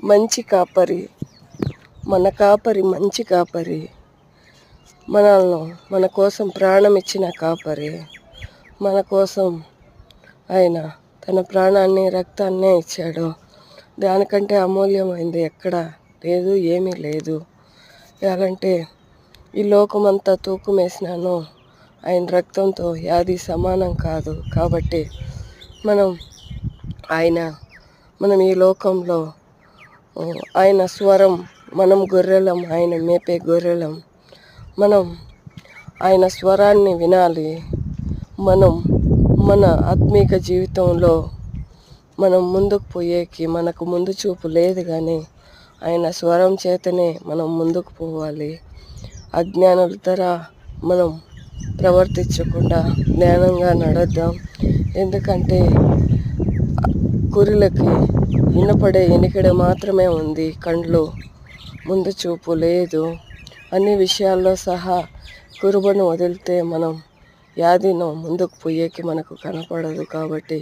మంచి కాపరి, మన కాపరి మంచి కాపరి, మనల్ని మన కోసం ప్రాణం ఇచ్చిన కాపరి, మన కోసం ఆయన తన ప్రాణాన్ని రక్తాన్నే ఇచ్చాడు. దానికంటే అమూల్యమైంది ఎక్కడ లేదు, ఏమీ లేదు. ఎలాంటే ఈ లోకమంతా తూకమేసినాను ఆయన రక్తంతో యాది సమానం కాదు. కాబట్టి మనం ఈ లోకంలో ఆయన స్వరం, మనం గొర్రెలం, ఆయన మేపే గొర్రెలం. మనం ఆయన స్వరాన్ని వినాలి. మనం మన ఆత్మీక జీవితంలో మనం ముందుకు పోయేకి మనకు ముందు చూపు లేదు, కానీ ఆయన స్వరం చేతనే మనం ముందుకు పోవాలి. అజ్ఞానుల ధర మనం ప్రవర్తించకుండా జ్ఞానంగా నడుద్దాం. ఎందుకంటే కురులకి వినపడే ఎనికిడ మాత్రమే ఉంది, కండ్లు ముందు చూపు లేదు. అన్ని విషయాల్లో సహా కురుబను వదిలితే మనం యాదినో ముందుకు పోయేకి మనకు కనపడదు. కాబట్టి